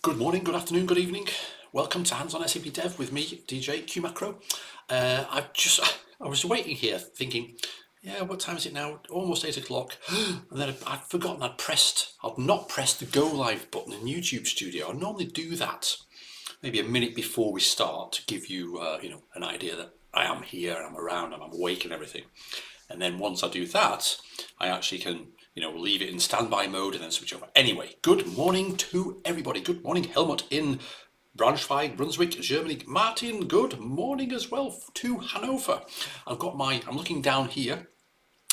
Good morning, good afternoon, good evening. Welcome to Hands on SAP Dev with me, DJ Q Macro. I was waiting here thinking, yeah, what time is it now? Almost 8 o'clock. And then I'd forgotten I'd not pressed the go live button in YouTube Studio. I normally do that maybe a minute before we start to give you, an idea that I am here, I'm around, and I'm awake and everything. And then once I do that, I actually can, leave it in standby mode and then switch over. Anyway, good morning to everybody. Good morning, Helmut in Braunschweig, Brunswick, Germany. Martin, good morning as well to Hanover. I'm looking down here.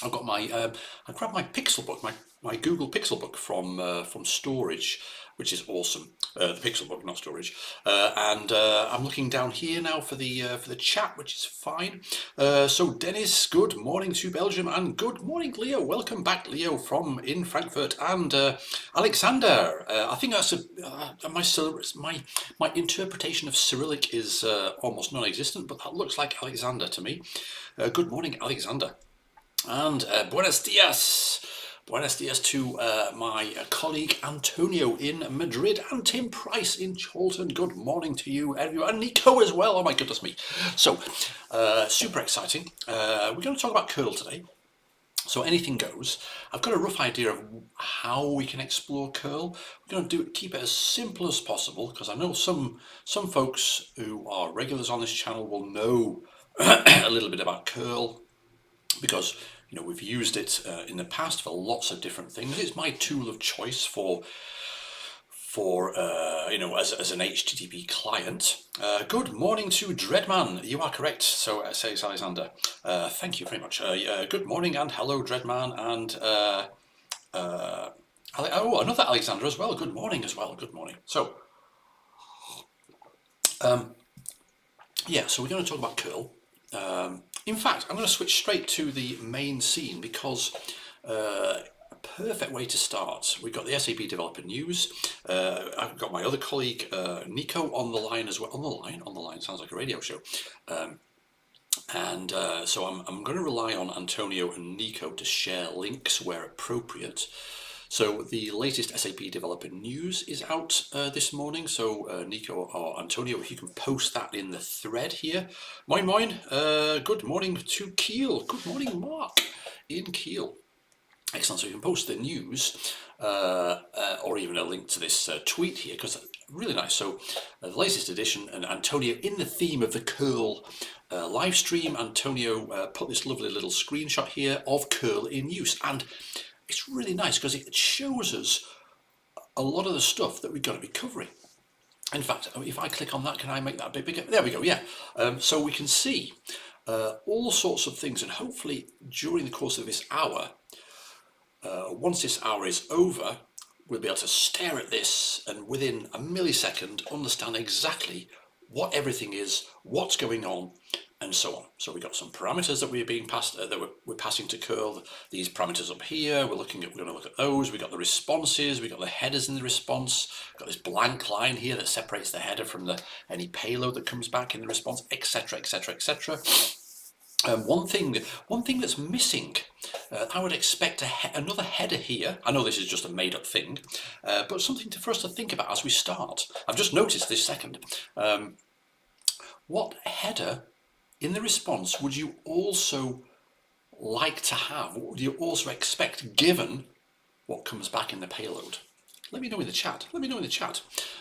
I've got I grabbed my Pixel book, my Google Pixel book from storage, which is awesome. The Pixel book, not storage. And I'm looking down here now for the chat, which is fine. So Dennis, good morning to Belgium, and good morning, Leo. Welcome back, Leo, from in Frankfurt, and Alexander. I think that's my interpretation of Cyrillic is almost non-existent, but that looks like Alexander to me. Good morning, Alexander. And buenos dias. Buenos dias to my colleague Antonio in Madrid and Tim Price in Chorlton. Good morning to you, everyone. And Nico as well. Oh my goodness me. So, super exciting. We're going to talk about curl today. So anything goes. I've got a rough idea of how we can explore curl. We're going to keep it as simple as possible, because I know some folks who are regulars on this channel will know a little bit about curl, because we've used it in the past for lots of different things. It's my tool of choice for as an HTTP client. Good morning to Dreadman. You are correct. So says Alexander. Thank you very much. Good morning and hello, Dreadman, and another Alexander as well. Good morning as well. Good morning. So so we're going to talk about curl. In fact, I'm going to switch straight to the main scene, because a perfect way to start. We've got the SAP Developer News. I've got my other colleague, Nico, on the line as well. On the line, sounds like a radio show. So I'm going to rely on Antonio and Nico to share links where appropriate. So the latest SAP Developer News is out this morning. So Nico or Antonio, if you can post that in the thread here. Moin moin. Good morning to Kiel. Good morning, Mark in Kiel. Excellent. So you can post the news or even a link to this tweet here, because really nice. So the latest edition, and Antonio, in the theme of the curl live stream, Antonio put this lovely little screenshot here of curl in use. And it's really nice because it shows us a lot of the stuff that we're going to be covering. In fact, if I click on that, can I make that a bit bigger? There we go, yeah. So we can see all sorts of things, and hopefully during the course of this hour, once this hour is over, we'll be able to stare at this and within a millisecond understand exactly what everything is, what's going on, and so on. So we've got some parameters that we're being passed, that we're passing to curl. These parameters up here, we're going to look at those. We've got the responses, we've got the headers in the response. We've got this blank line here that separates the header from any payload that comes back in the response, etc., etc., etc. One thing that's missing, I would expect another header here. I know this is just a made-up thing, but something for us to think about as we start. I've just noticed this second. What header in the response would you also like to have? What would you also expect, given what comes back in the payload? Let me know in the chat.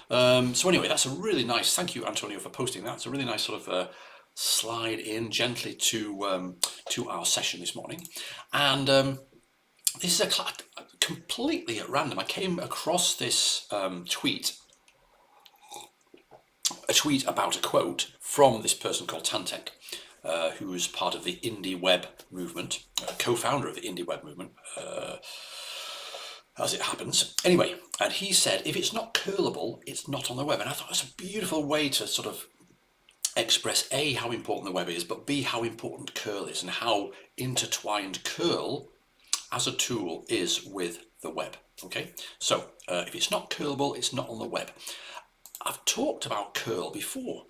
So anyway, that's a really nice, thank you, Antonio, for posting that. It's a really nice sort of slide in gently to our session this morning. And this is completely at random. I came across this tweet about a quote from this person called Tantek, who is part of the indie web movement, co-founder of the indie web movement, as it happens. Anyway, and he said, if it's not curlable, it's not on the web. And I thought that's a beautiful way to sort of express A, how important the web is, but B, how important curl is, and how intertwined curl as a tool is with the web. Okay, so if it's not curlable, it's not on the web. I've talked about curl before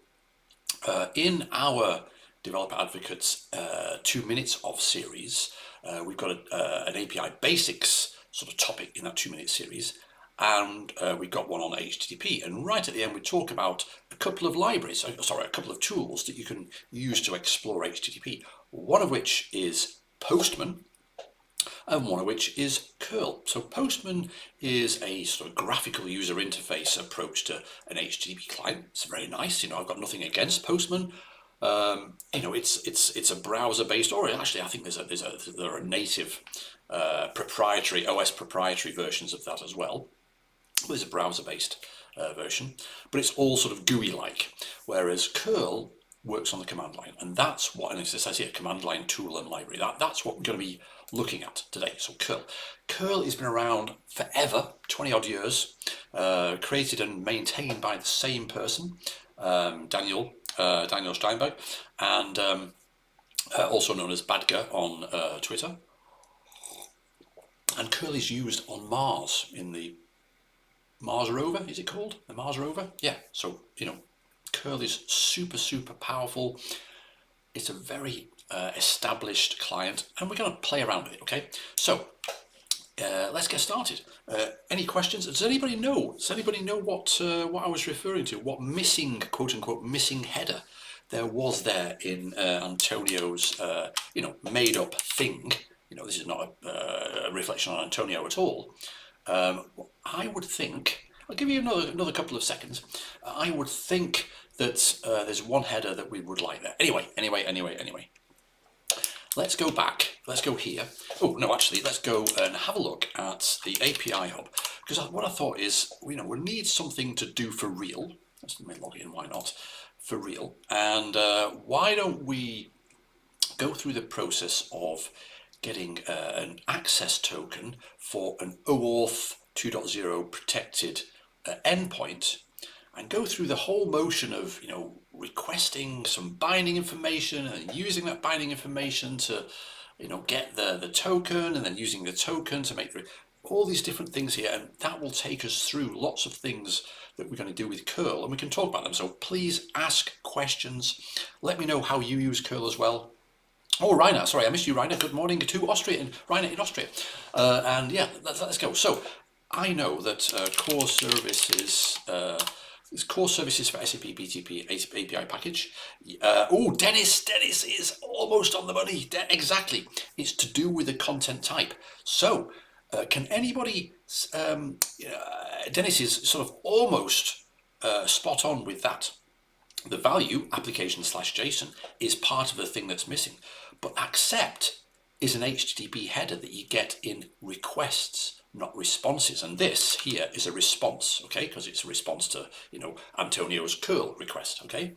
in our Developer Advocates 2 minutes of series. We've got an API basics sort of topic in that 2-minute series, and we got one on HTTP. And right at the end, we talk about a couple of libraries, sorry, a couple of tools that you can use to explore HTTP. One of which is Postman, and one of which is curl. So Postman is a sort of graphical user interface approach to an HTTP client. It's very nice. I've got nothing against Postman. It's a browser-based, or actually, I think there are native proprietary OS proprietary versions of that as well. There's a browser-based version, but it's all sort of GUI-like, whereas curl works on the command line, and that's what, and it says here, command line tool and library. That's what we're going to be looking at today. So curl has been around forever, 20 odd years, created and maintained by the same person, Daniel Steinberg, and also known as Badger on Twitter. And curl is used on Mars in the Mars rover. Is it called the Mars rover? Yeah. So curl is super powerful. It's a very established client, and we're going to play around with it. Okay, so let's get started. Any questions? Does anybody know what I was referring to? What missing, quote unquote, missing header there was there in Antonio's made up thing? This is not a reflection on Antonio at all. I would think, I'll give you another couple of seconds. I would think that there's one header that we would like there. Anyway. Let's go back. Let's go here. Oh, no, actually, let's go and have a look at the API Hub. Because what I thought is, we need something to do for real. Let's log in, why not? For real. And why don't we go through the process of getting an access token for an OAuth 2.0 protected endpoint, and go through the whole motion of requesting some binding information and using that binding information to get the token, and then using the token to make all these different things here. And that will take us through lots of things that we're going to do with curl, and we can talk about them. So please ask questions. Let me know how you use curl as well. Oh, Rainer, sorry, I missed you, Rainer. Good morning to Austria, Rainer in Austria. And yeah, let's go. So I know that core services for SAP BTP API package. Oh, Dennis is almost on the money. Exactly. It's to do with the content type. So can anybody, Dennis is sort of almost spot on with that. The value, application/JSON, is part of the thing that's missing. But accept is an HTTP header that you get in requests, not responses. And this here is a response, okay? Because it's a response to, Antonio's curl request, okay?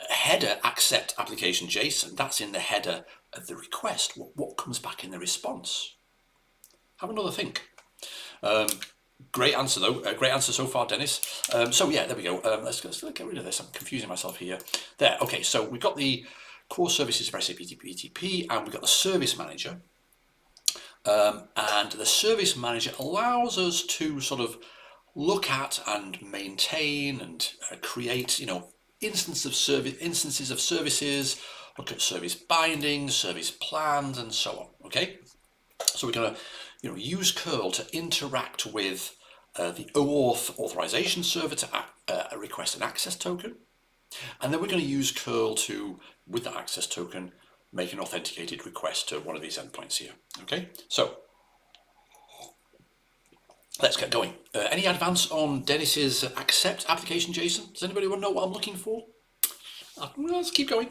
Header accept application JSON, that's in the header of the request. What comes back in the response? Have another think. Great answer though. Great answer so far, Dennis. So yeah, there we go. Let's get rid of this. I'm confusing myself here. There. Okay. So we've got the core services for SAP BTP, and we've got the Service Manager. And the Service Manager allows us to sort of look at and maintain and create, instances of services. Look at service bindings, service plans, and so on. Okay. So we're going to use curl to interact with the OAuth authorization server to request an access token. And then we're going to use curl to, with that access token, make an authenticated request to one of these endpoints here. Okay, so let's get going. Any advance on Dennis's accept application JSON? Does anybody want to know what I'm looking for? Let's keep going.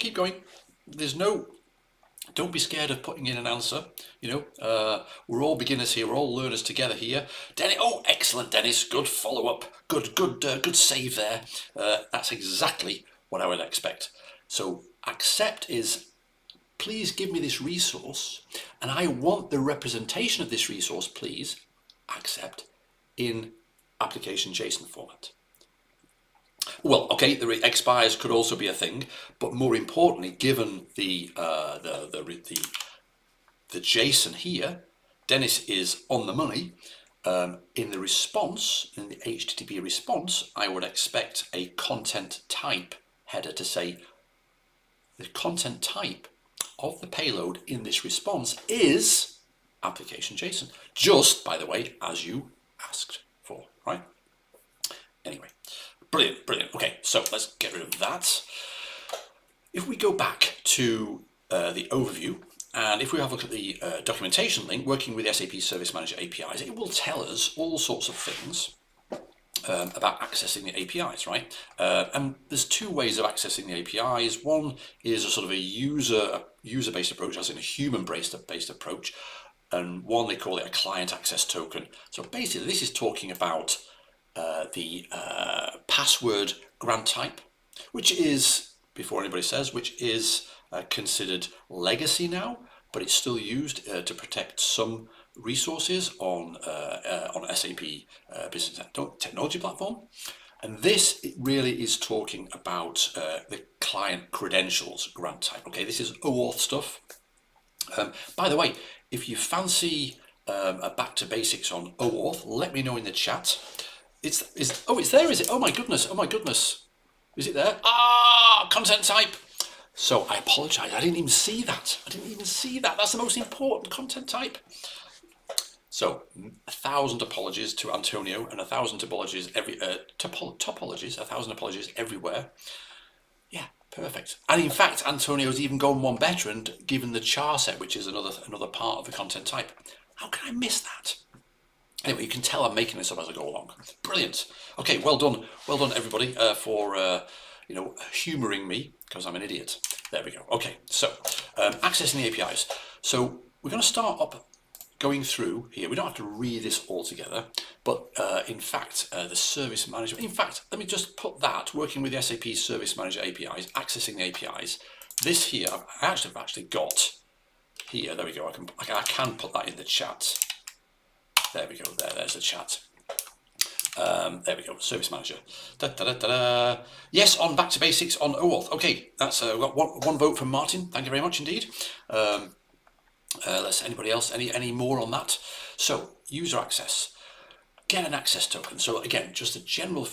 Don't be scared of putting in an answer. We're all beginners here. We're all learners together here. Dennis, oh, excellent, Dennis. Good follow-up. Good save there. That's exactly what I would expect. So accept is, please give me this resource, and I want the representation of this resource, please, accept, in application JSON format. Well, okay, the expires could also be a thing, but more importantly, given the JSON here, Dennis is on the money. In the response, in the HTTP response, I would expect a content type header to say the content type of the payload in this response is application JSON. Just, by the way, as you asked for, right? Anyway, brilliant, brilliant. Okay, so let's get rid of that. If we go back to the overview, and if we have a look at the documentation link, working with SAP Service Manager APIs, it will tell us all sorts of things about accessing the APIs, right? And there's two ways of accessing the APIs. One is a sort of a user-based approach, as in a human-based approach, and one they call it a client access token. So basically, this is talking about the password grant type, which is, before anybody says, which is considered legacy now, but it's still used to protect some resources on SAP Business Technology Platform. And this really is talking about the client credentials grant type. Okay, this is OAuth stuff. By the way, if you fancy a back to basics on OAuth, let me know in the chat. It's there, is it? Oh my goodness! Oh my goodness! Is it there? Ah, content type. So I apologise. I didn't even see that. That's the most important content type. So 1,000 apologies to Antonio and 1,000 apologies topologies, 1,000 apologies everywhere. Yeah, perfect. And in fact, Antonio's even gone one better and given the char set, which is another part of the content type. How can I miss that? Anyway, you can tell I'm making this up as I go along. Brilliant. Okay, well done everybody for humouring me, because I'm an idiot. There we go. Okay, so accessing the APIs. So we're going to start up going through here. We don't have to read this all together, but in fact, the Service Manager. In fact, let me just put that, working with the SAP Service Manager APIs, accessing the APIs. This here, I've actually got here. There we go. I can put that in the chat. There we go. There's the chat. There we go. Service Manager. Yes, on back to basics on OAuth. Okay, that's got one vote from Martin. Thank you very much indeed. Let's anybody else any more on that? So user access. Get an access token. So again, just a general.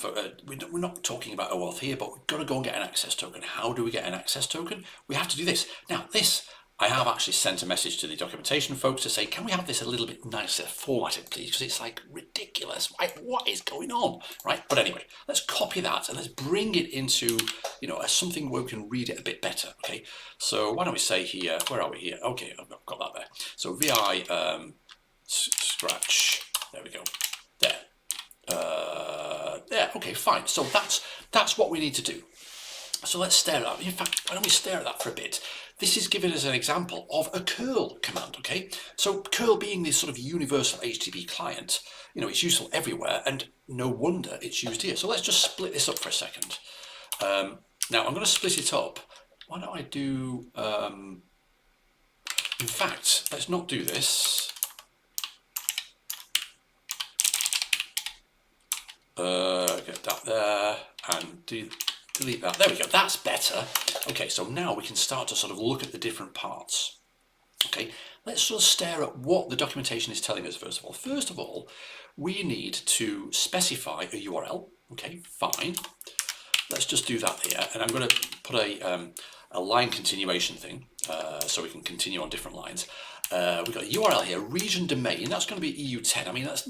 We're not talking about OAuth here, but we've got to go and get an access token. How do we get an access token? We have to do this. Now this. I have actually sent a message to the documentation folks to say, can we have this a little bit nicer formatted, please? Because it's like ridiculous. What is going on, right? But anyway, let's copy that and let's bring it into, something where we can read it a bit better. Okay, so why don't we say here? Where are we here? Okay, I've got that there. So vi scratch. There we go. There. Okay, fine. So that's what we need to do. So let's stare at that. In fact, why don't we stare at that for a bit? This is giving us an example of a curl command, okay? So curl being this sort of universal HTTP client, it's useful everywhere, and no wonder it's used here. So let's just split this up for a second. Now I'm going to split it up. Why don't I do, in fact, let's not do this. Get that there, and delete that. There we go. That's better. Okay, so now we can start to sort of look at the different parts. Okay, let's just stare at what the documentation is telling us first of all. First of all, we need to specify a URL. Okay, fine. Let's just do that here. And I'm going to put a line continuation thing so we can continue on different lines. We've got a URL here, region domain. That's going to be EU10. I mean, let's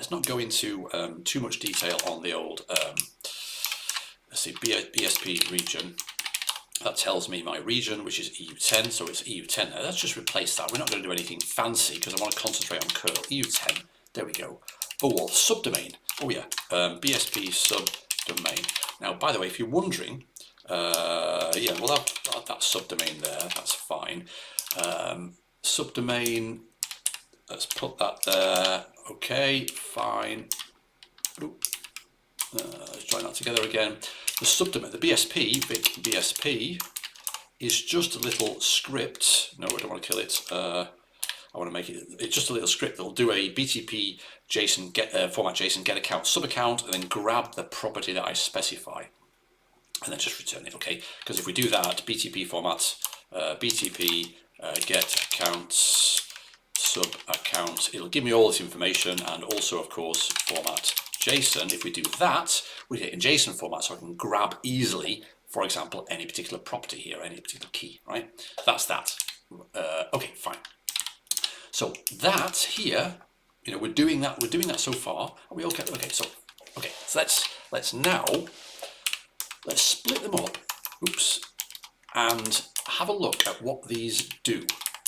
not go into too much detail on the old, let's see, BSP region. That tells me my region, which is EU10, so it's EU10 there. Let's just replace that. We're not going to do anything fancy because I want to concentrate on curl. EU10, there we go. OAuth subdomain. Oh yeah, BSP subdomain. Now, by the way, if you're wondering, yeah, we'll have that subdomain there. That's fine. Subdomain. Let's put that there. Okay, fine. Let's join that together again. The subdomain, the BSP is just a little script. No, I don't want to kill it. I want to make it's just a little script that will do a BTP JSON format JSON get account sub account and then grab the property that I specify and then just return it. Okay, because if we do that, BTP format BTP get accounts sub account, it'll give me all this information and also of course format JSON. If we do that, we get it in JSON format so I can grab easily, for example, any particular property here, any particular key, right? That's that. Okay, fine. So that here, you know, we're doing that so far. Are we okay? Okay, so let's now split them up. Oops. And have a look at what these do,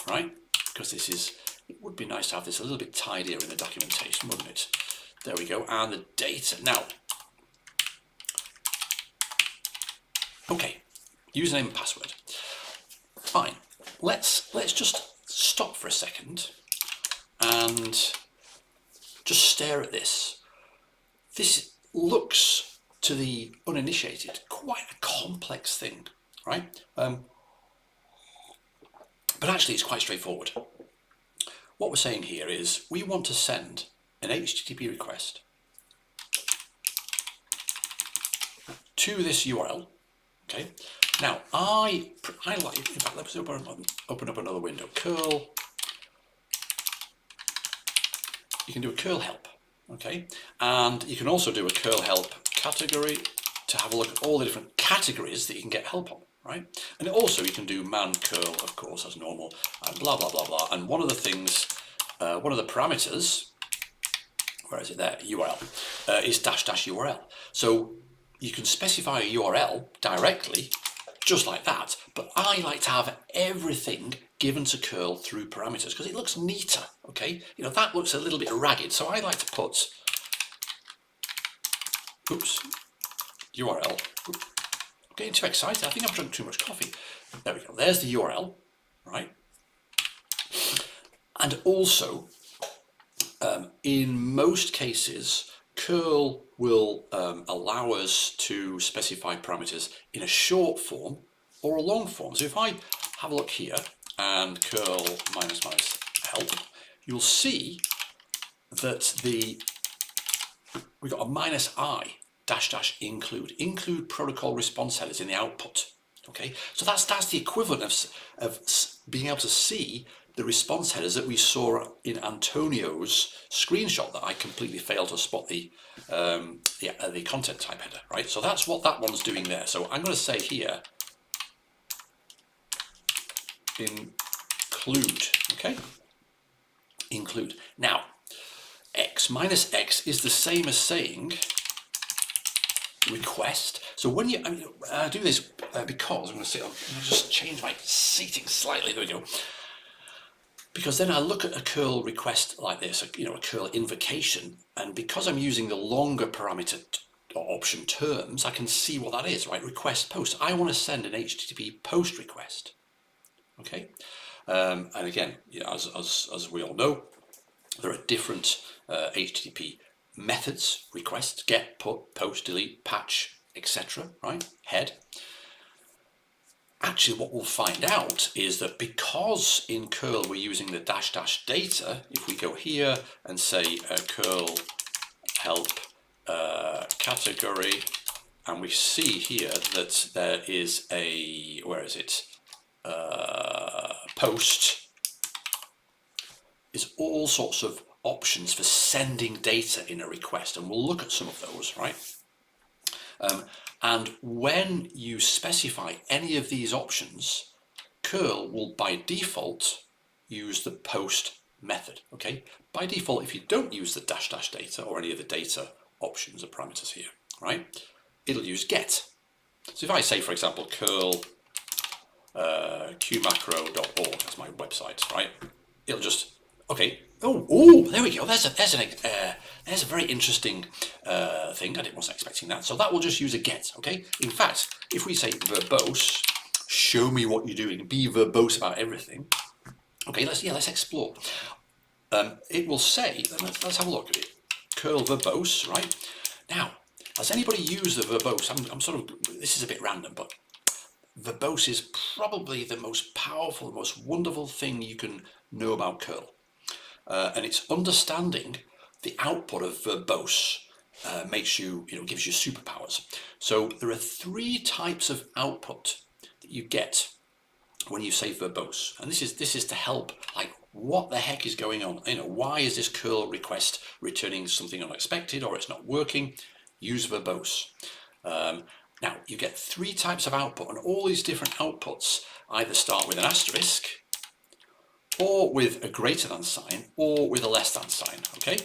right? Because it would be nice to have this a little bit tidier in the documentation, wouldn't it? There we go, and the data. Now, okay, username and password. Fine, let's just stop for a second and just stare at this. This looks, to the uninitiated, quite a complex thing, right? But actually it's quite straightforward. What we're saying here is we want to send an HTTP request to this URL. Okay. Now I like, in fact, let's open up another window. Curl. You can do a curl help. Okay, and you can also do a curl help category to have a look at all the different categories that you can get help on, right? And also you can do man curl, of course, as normal, and blah blah blah blah. And one of the things, one of the parameters, where is it there? URL is --URL. So you can specify a URL directly, just like that. But I like to have everything given to curl through parameters because it looks neater. Okay, you know, that looks a little bit ragged, so I like to put, oops, URL. I'm getting too excited. I think I've drunk too much coffee. There we go. There's the URL, right? And also, in most cases, curl will allow us to specify parameters in a short form or a long form. So if I have a look here and curl --help, you'll see that we've got a -i --include protocol response headers in the output. Okay, so that's the equivalent of being able to see the response headers that we saw in Antonio's screenshot that I completely failed to spot the content type header, right? So that's what that one's doing there. So I'm going to say here, include, okay? Include. Now, x is the same as saying request. So when you, I do this because I'm going to just change my seating slightly. There we go. Because then I look at a curl request like this, you know, a curl invocation, and because I'm using the longer parameter option terms, I can see what that is, right? Request post. I want to send an HTTP post request. Okay, and again, you know, as we all know, there are different HTTP methods: request, get, put, post, delete, patch, etc. Right? Head. Actually, what we'll find out is that because in curl we're using the --data, if we go here and say curl help category, and we see here that there is a, where is it? Post is all sorts of options for sending data in a request, and we'll look at some of those, right? And when you specify any of these options, curl will by default use the post method. Okay, by default, if you don't use the --data or any of the data options or parameters here, right, it'll use get. So if I say, for example, curl qmacro.org, that's my website, right? It'll just, okay. Oh, there we go. There's a very interesting thing. I wasn't expecting that. So that will just use a get. Okay. In fact, if we say verbose, show me what you're doing. Be verbose about everything. Okay. Let's explore. It will say. Let's have a look at it. Curl verbose. Right now, has anybody used the verbose? I'm sort of. This is a bit random, but verbose is probably the most powerful, the most wonderful thing you can know about curl. And it's understanding the output of verbose makes you, gives you superpowers. So there are 3 types of output that you get when you say verbose, and this is to help, like, what the heck is going on? Why is this curl request returning something unexpected, or it's not working? Use verbose. Now you get 3 types of output, and all these different outputs either start with an asterisk, or with a greater than sign, or with a less than sign, okay?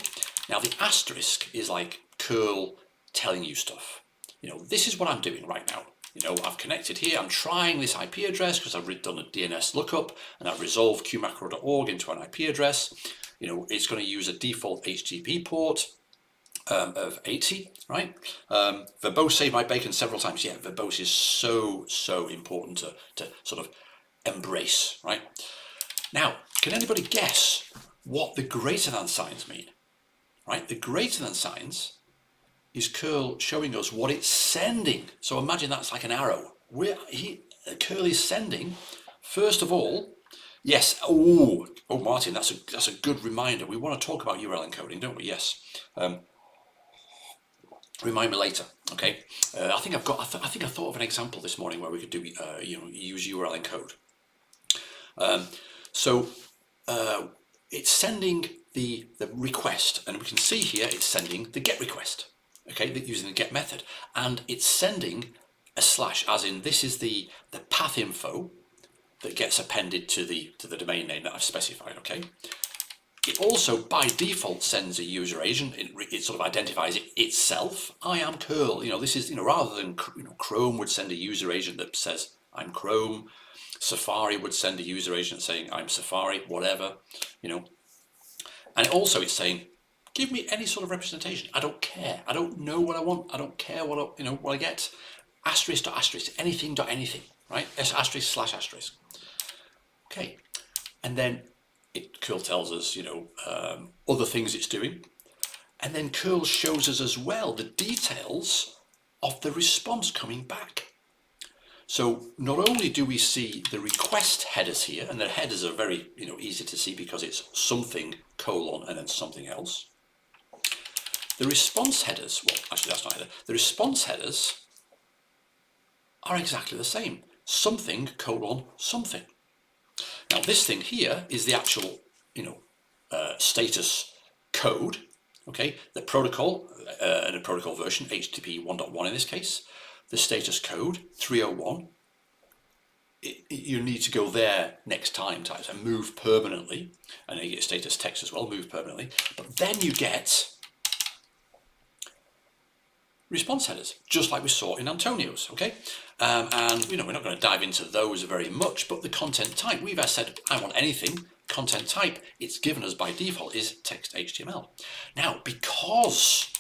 Now the asterisk is like curl telling you stuff. You know, this is what I'm doing right now. You know, I've connected here, I'm trying this IP address because I've done a DNS lookup and I've resolved qmacro.org into an IP address. You know, it's going to use a default HTTP port of 80, right? Verbose saved my bacon several times. Yeah, verbose is so important to sort of embrace, right? Now, can anybody guess what the greater than signs mean? Right, the greater than signs is curl showing us what it's sending. So imagine that's like an arrow. Curl is sending, first of all, yes, oh Martin, that's a good reminder. We want to talk about URL encoding, don't we? Yes. Remind me later, okay? I think I thought of an example this morning where we could do use URL encode. It's sending the request, and we can see here it's sending the GET request, okay, using the GET method, and it's sending a slash, as in this is the path info that gets appended to the domain name that I've specified, okay? It also by default sends a user agent. It sort of identifies it itself. I am curl. You know, this is, you know, rather than Chrome would send a user agent that says I'm Chrome. Safari would send a user agent saying I'm Safari, whatever, you know. And also it's saying, give me any sort of representation. I don't care. I don't know what I want. I don't care what I get. Asterisk dot asterisk, anything dot anything, right? Asterisk slash asterisk. Okay, and then curl tells us, you know, other things it's doing, and then curl shows us as well the details of the response coming back. So not only do we see the request headers here, and the headers are very, you know, easy to see because it's something colon and then something else. The response headers, well, actually that's not header. The response headers are exactly the same. Something colon something. Now this thing here is the actual, you know, status code. Okay, the protocol and a protocol version, HTTP 1.1 in this case. The status code 301. You need to go there next time, type and move permanently, and then you get status text as well, move permanently. But then you get response headers, just like we saw in Antonio's. Okay, and you know, we're not going to dive into those very much, but the content type, we've said I want anything. Content type, it's given us by default is text HTML. Now, because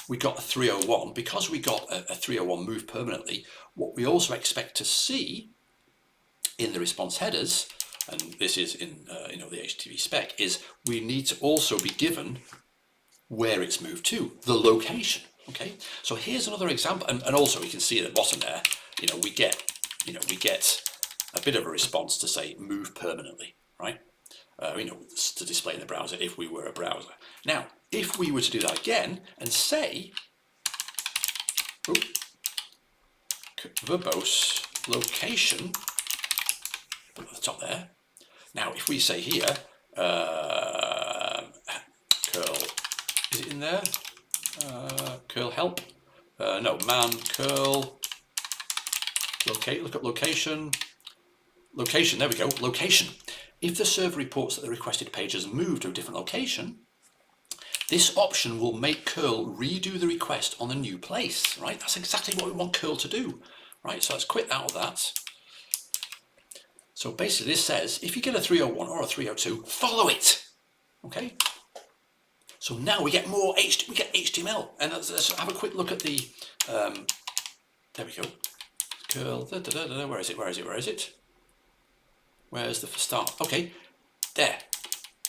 we got a 301, because we got a 301 move permanently, what we also expect to see in the response headers, and this is in you know, the HTTP spec, is we need to also be given where it's moved to, the location. Okay, so here's another example, and also we can see at the bottom there, you know, we get a bit of a response to say move permanently, right? You know, to display in the browser if we were a browser. Now, if we were to do that again and say, verbose location at the top there. Now, if we say here, curl, is it in there? Curl help, no, man curl, locate, look up location, there we go, location. If the server reports that the requested page has moved to a different location, this option will make curl redo the request on a new place, right? That's exactly what we want curl to do, right? So let's quit out of that. So basically this says, if you get a 301 or a 302, follow it, okay? So now we get more HTML, and let's have a quick look at the, there we go, curl, where is it? Where's the start? Okay, there.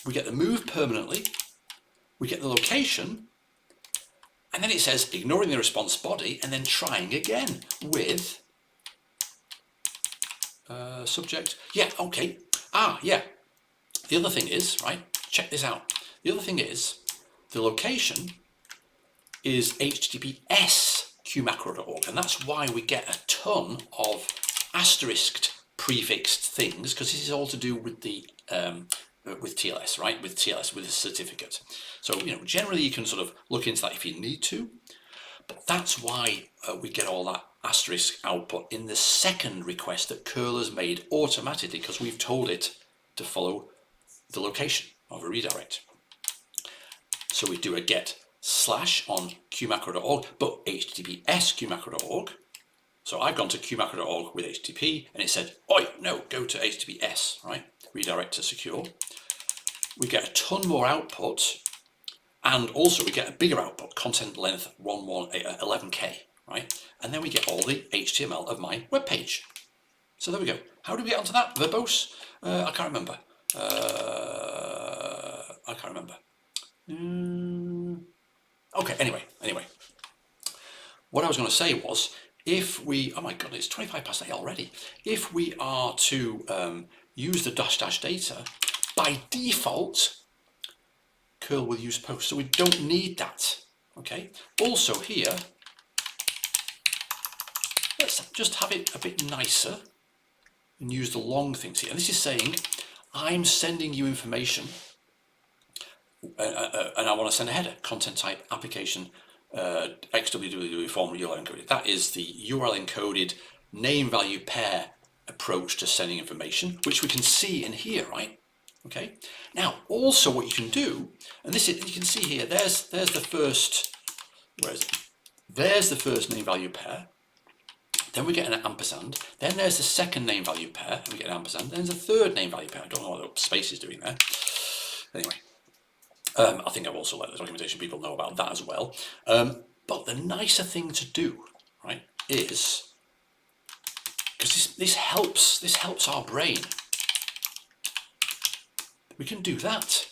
We get the move permanently, we get the location, and then it says ignoring the response body and then trying again with subject. Yeah, okay. Yeah. The other thing is, right, check this out. The other thing is, the location is HTTPS qmacro.org, and that's why we get a ton of asterisked prefixed things, because this is all to do with the with TLS, right? With TLS, with a certificate. So, you know, generally you can sort of look into that if you need to, but that's why we get all that asterisk output in the second request that curl has made automatically, because we've told it to follow the location of a redirect. So we do a get / on qmacro.org, but https qmacro.org. So I've gone to qmacro.org with HTTP and it said, oi, no, go to HTTPS, right? Redirect to secure. We get a ton more output, and also we get a bigger output, content length 11K, right? And then we get all the HTML of my web page. So there we go. How do we get onto that? Verbose? I can't remember. Okay, anyway. What I was going to say was, if we, oh my god, it's 8:25 already. If we are to use the -- data, by default, curl will use post, so we don't need that. Okay. Also here, let's just have it a bit nicer and use the long things here. And this is saying, I'm sending you information, and I want to send a header, content type, application, x-www-form-urlencoded. That is the URL encoded name value pair approach to sending information, which we can see in here, right? Okay. Now, also what you can do, and this is, you can see here, there's the first, where is it? There's the first name value pair. Then we get an ampersand. Then there's the second name value pair, and we get an ampersand. Then there's a third name value pair. I don't know what the space is doing there. Anyway, I think I've also let the documentation people know about that as well. But the nicer thing to do, right, is, because this helps our brain. We can do that,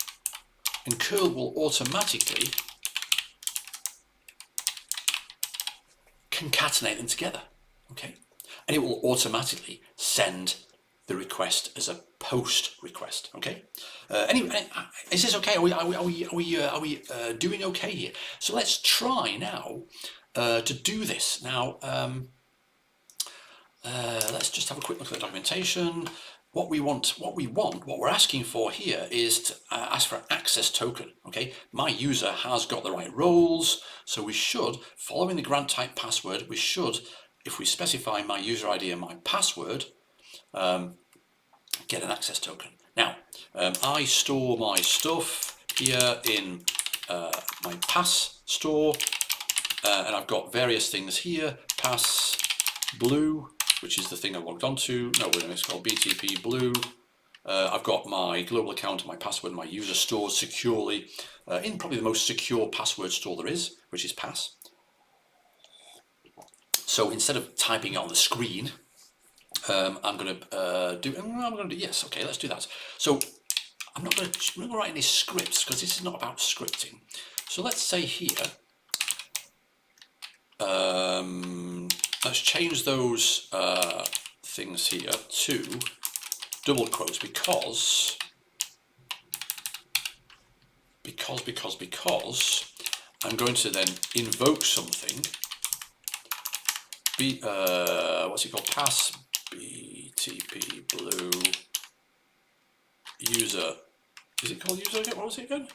and curl will automatically concatenate them together, okay? And it will automatically send the request as a post request, okay? Anyway, is this okay? Are we doing okay here? So let's try now to do this. Now, let's just have a quick look at the documentation. What we're asking for here is to ask for an access token, okay? My user has got the right roles, so we should, following the grant type password, we should, if we specify my user ID and my password, get an access token. Now, I store my stuff here in my pass store, and I've got various things here, pass blue, which is the thing I logged onto. No, wait a minute, it's called BTP Blue. I've got my global account, my password, my user stored securely in probably the most secure password store there is, which is pass. So instead of typing it on the screen, I'm going to do, yes, okay, let's do that. So I'm not going to write any scripts because this is not about scripting. So let's say here, let's change those things here to double quotes because I'm going to then invoke something. What's it called? Pass BTP Blue user. Is it called user again? What was it again?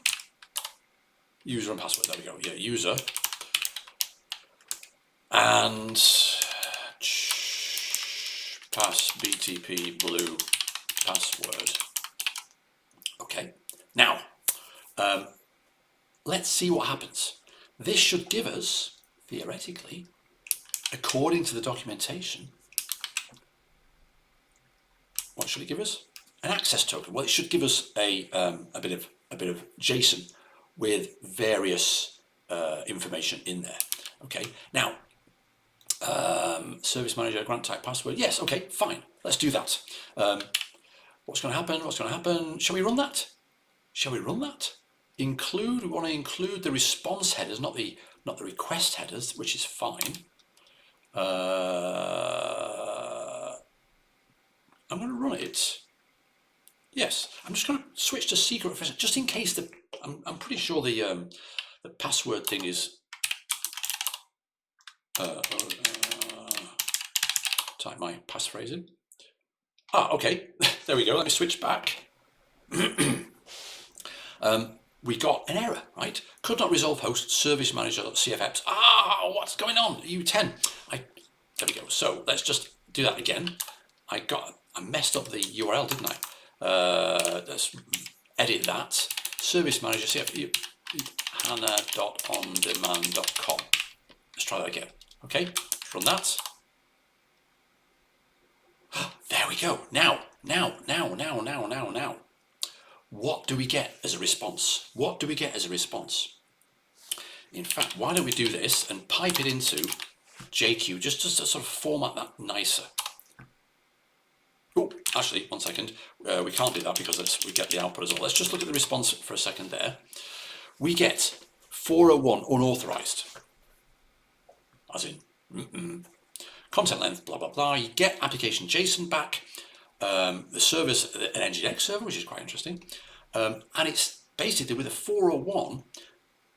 User and password. There we go. Yeah, user. And pass BTP Blue password. Okay. Now, let's see what happens. This should give us, theoretically, according to the documentation, what should it give us? An access token. Well, it should give us a bit of JSON with various information in there. Okay. Now, Service Manager grant type password. Yes. Okay. Fine. Let's do that. What's going to happen? What's going to happen? Shall we run that? Shall we run that? Include. We want to include the response headers, not the request headers, which is fine. I'm going to run it. Yes, I'm just going to switch to secret for a second, just in case I'm pretty sure the password thing is. Type my passphrase in. Okay, there we go. Let me switch back. We got an error, right? Could not resolve host service manager.cfx. What's going on? U10. There we go. So let's just do that again. I messed up the URL, didn't I? Let's edit that. Service Manager, CF hannah.ondemand.com. Let's try that again. Okay, run that. There we go. Now. What do we get as a response? What do we get as a response? In fact, why don't we do this and pipe it into JQ just to sort of format that nicer. Oh, actually, one second. We can't do that because we get the output as well. Let's just look at the response for a second there. We get 401 unauthorized, as in content length, blah, blah, blah. You get application JSON back, the service, an Nginx server, which is quite interesting. And it's basically with a 401,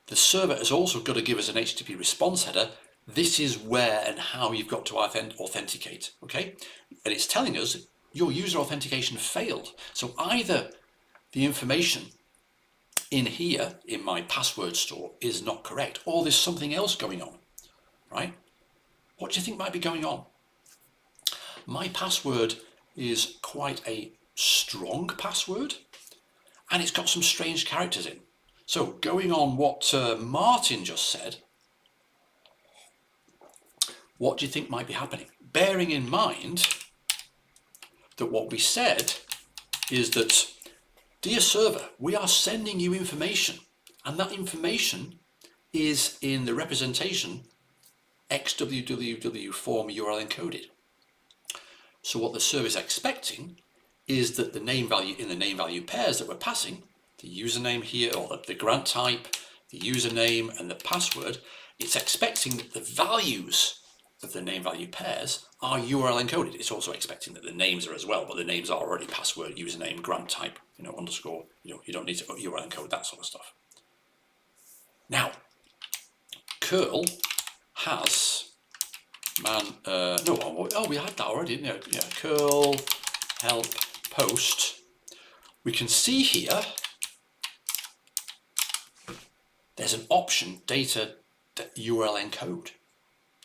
the server has also got to give us an HTTP response header. This is where and how you've got to authenticate, okay? And it's telling us your user authentication failed. So either the information in here, in my password store, is not correct, or there's something else going on, right? What do you think might be going on? My password is quite a strong password, and it's got some strange characters in. So going on what Martin just said, what do you think might be happening? Bearing in mind that what we said is that, dear server, we are sending you information, and that information is in the representation x-www-form-urlencoded. So what the server is expecting is that the name value in the name value pairs that we're passing, the username here, or the grant type, the username and the password, it's expecting that the values of the name value pairs are URL encoded. It's also expecting that the names are as well, but the names are already password, username, grant type, underscore, you don't need to URL encode that sort of stuff. Now, curl has we had that already, didn't we? Yeah, curl help post. We can see here there's an option data URL encode.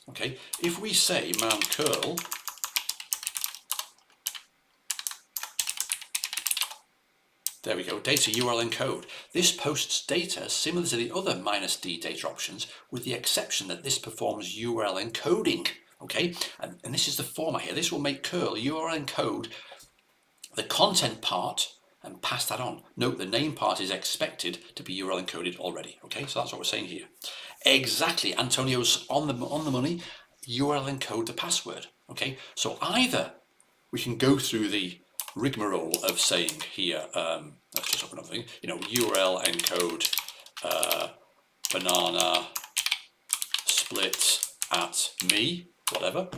Okay, if we say man curl there we go, data URL encode. This posts data similar to the other -d data options, with the exception that this performs URL encoding. Okay, and this is the format here. This will make curl URL encode the content part and pass that on. Note the name part is expected to be URL encoded already. Okay, so that's what we're saying here. Exactly, Antonio's on the money. URL encode the password. Okay, so either we can go through the rigmarole of saying here, let's just open up thing, URL encode banana split at me, whatever.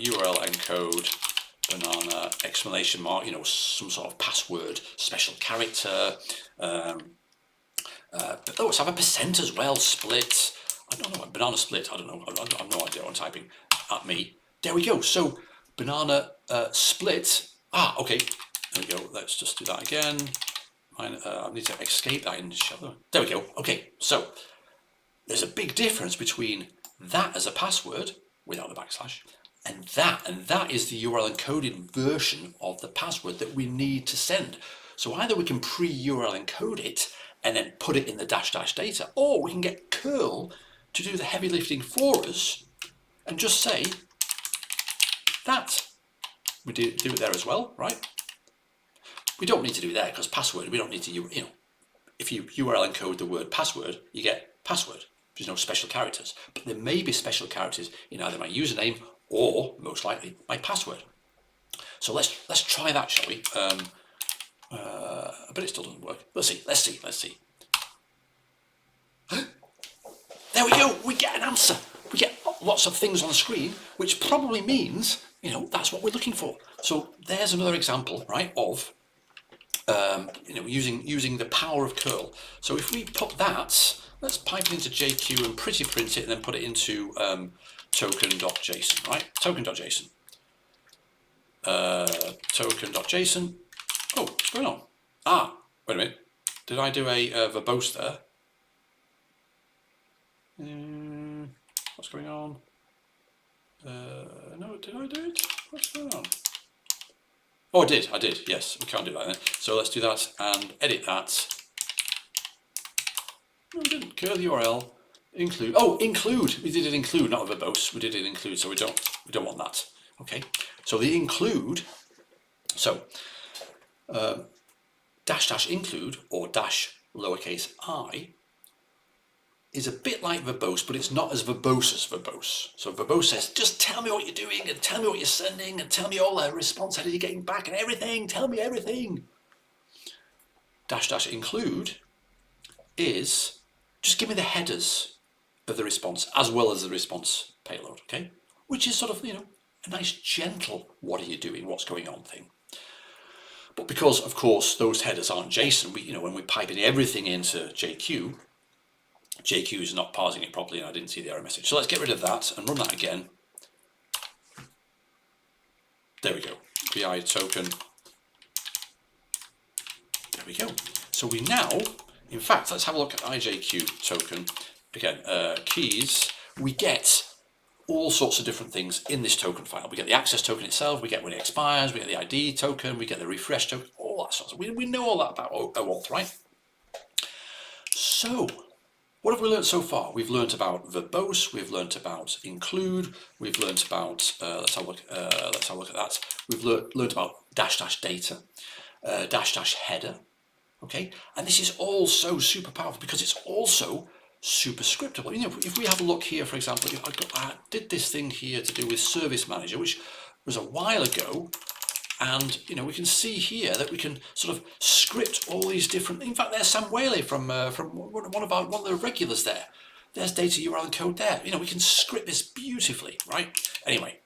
URL encode banana exclamation mark, some sort of password, special character. Let's have a percent as well, split. I don't know what banana split, I don't know, I have no idea what I'm typing at me. There we go, so banana split, okay, there we go, let's just do that again. I need to escape that in shell. There we go, okay, so there's a big difference between that as a password, without the backslash, and that is the URL encoded version of the password that we need to send. So either we can pre-URL encode it and then put it in the dash data, or we can get curl to do the heavy lifting for us and just say that. We do it there as well, right? We don't need to do that because password, we don't need to, if you URL encode the word password, you get password. There's no special characters, but there may be special characters in either my username or, most likely, my password. So let's try that, shall we? But it still doesn't work. Let's see. There we go, we get an answer. We get lots of things on the screen, which probably means, that's what we're looking for. So there's another example, right, of, using the power of curl. So if we put that, let's pipe it into JQ and pretty print it and then put it into token.json, right? Token.json. Token.json. Oh, what's going on? Wait a minute. Did I do a verbose there? What's going on? No, did I do it? What's going on? Oh, I did, yes, we can't do that then. So let's do that and edit that. No, we didn't. Curl URL, include. Oh, include. We did it include, not a verbose. We did it include, so we don't want that. Okay. So the include. So dash dash include or dash lowercase I is a bit like verbose, but it's not as verbose as verbose. So verbose says, just tell me what you're doing and tell me what you're sending and tell me all the response headers you're getting back and everything. Tell me everything. Dash dash include is just give me the headers of the response as well as the response payload, okay? Which is sort of, a nice gentle, what are you doing, what's going on thing. But because, of course, those headers aren't JSON, when we're piping everything into JQ is not parsing it properly and I didn't see the error message. So let's get rid of that and run that again. There we go, BI token. There we go. So we now, in fact, let's have a look at IJQ token. Again, keys, we get all sorts of different things in this token file. We get the access token itself, we get when it expires, we get the ID token, we get the refresh token, all that sort of stuff. We know all that about OAuth, right? So, what have we learned so far? We've learned about verbose, we've learned about include, we've learned about, let's have a look at that. We've learned about dash dash data, dash dash header, okay? And this is all so super powerful because it's also super scriptable. If we have a look here, for example, I did this thing here to do with Service Manager, which was a while ago, and we can see here that we can sort of script all these different. In fact, there's Sam Whaley from one of the regulars there. There's data-urlencode there. We can script this beautifully, right? Anyway,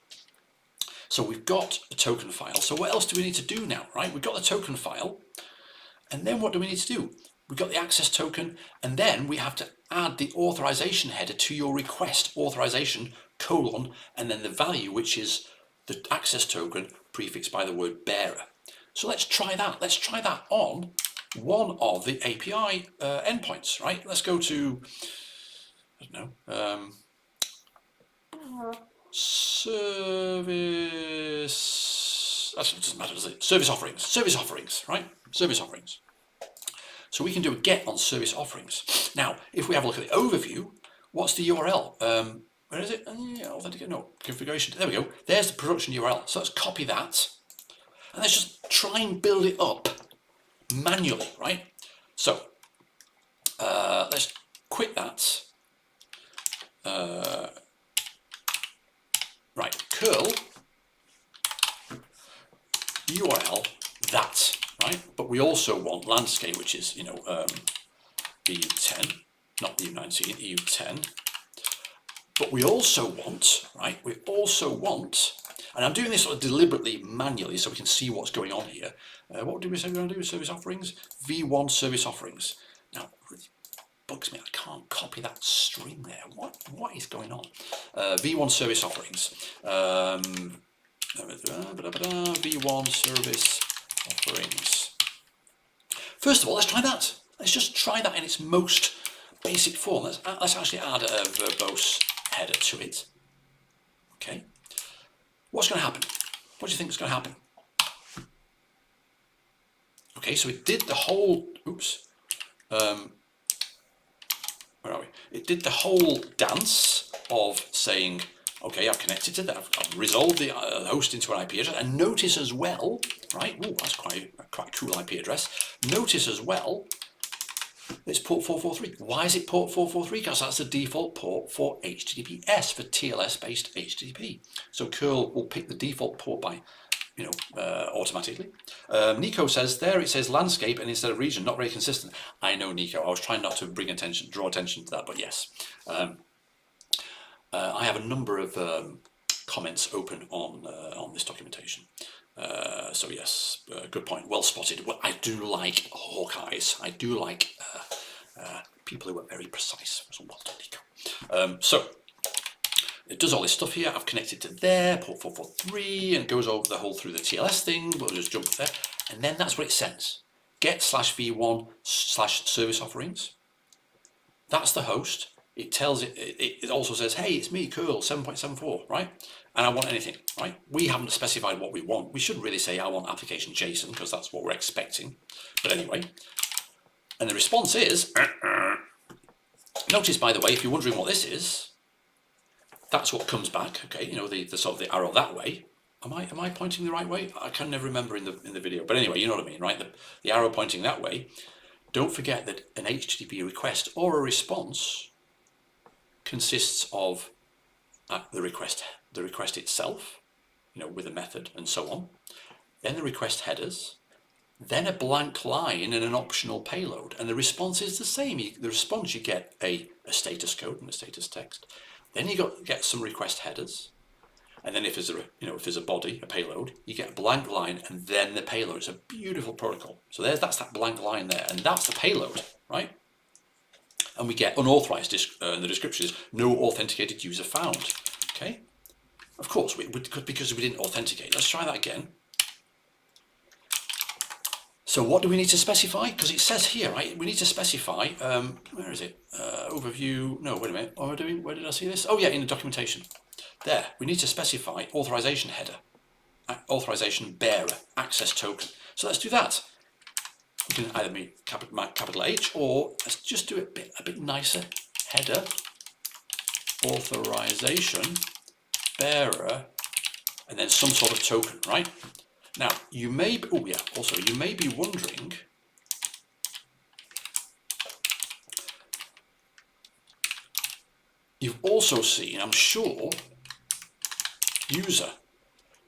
so we've got a token file. So what else do we need to do now, right? We've got the token file, and then what do we need to do? We've got the access token, and then we have to add the authorization header to your request, authorization, : and then the value, which is the access token prefixed by the word bearer. So let's try that. Let's try that on one of the API endpoints, right? Let's go to, I don't know, service, that doesn't matter, does it? Service offerings, right? Service offerings. So we can do a get on service offerings. Now, if we have a look at the overview, what's the URL? Where is it? Authenticate, no, configuration. There we go. There's the production URL. So let's copy that. And let's just try and build it up manually, right? So let's quit that. Right, curl URL that. Right, but we also want landscape, which is EU10, not EU19, EU10. But we also want, right? We also want, and I'm doing this sort of deliberately manually so we can see what's going on here. What did we say we're going to do with service offerings? V1 service offerings. Now, it really bugs me. I can't copy that string there. What is going on? V1 service offerings. V1 service offerings. First of all, let's try that. Let's just try that in its most basic form. Let's actually add a verbose header to it. Okay. What's going to happen? What do you think is going to happen? Okay, so it did the whole. Oops. Where are we? It did the whole dance of saying, okay, I've connected to that. I've resolved the host into an IP address. And notice as well, right? Oh, that's quite a cool IP address. Notice as well, it's port 443. Why is it port 443? Because that's the default port for HTTPS, for TLS-based HTTP. So curl will pick the default port by, automatically. Nico says there, it says landscape and instead of region, not very consistent. I know, Nico. I was trying not to draw attention to that, but yes. I have a number of comments open on this documentation. So yes, good point. Well spotted. Well, I do like Hawkeyes. I do like people who are very precise. So well done, Nico. So it does all this stuff here. I've connected to there, port 443, and it goes over the whole through the TLS thing. We'll just jump there, and then that's what it sends. Get/v1/service offerings. That's the host. It tells it. It also says, "Hey, it's me, curl 7.74," right? and I want anything, right? We haven't specified what we want. We should really say I want application JSON because that's what we're expecting. But anyway, and the response is, notice by the way, if you're wondering what this is, that's what comes back. Okay, you know, the sort of the arrow that way. Am I pointing the right way? I can never remember in the video. But anyway, you know what I mean, right? The arrow pointing that way. Don't forget that an HTTP request or a response consists of the request itself, you know, with a method and so on, then the request headers, then a blank line and an optional payload, and the response is the same. The response, you get a status code and a status text, then you get some request headers, and then if there's a body, a payload, you get a blank line and then the payload. It's a beautiful protocol. So that's that blank line there, and that's the payload, right? And we get unauthorized, and the description is no authenticated user found. Okay, of course, because we didn't authenticate. Let's try that again. So what do we need to specify? Because it says here, right, we need to specify, where is it? Overview, no, wait a minute, where did I see this? Oh yeah, in the documentation. There, we need to specify authorization header, authorization bearer, access token. So let's do that. We can either make capital H, or let's just do it a bit nicer. Header, authorization bearer, and then some sort of token, right? Now, you may be wondering, you've also seen, I'm sure, user,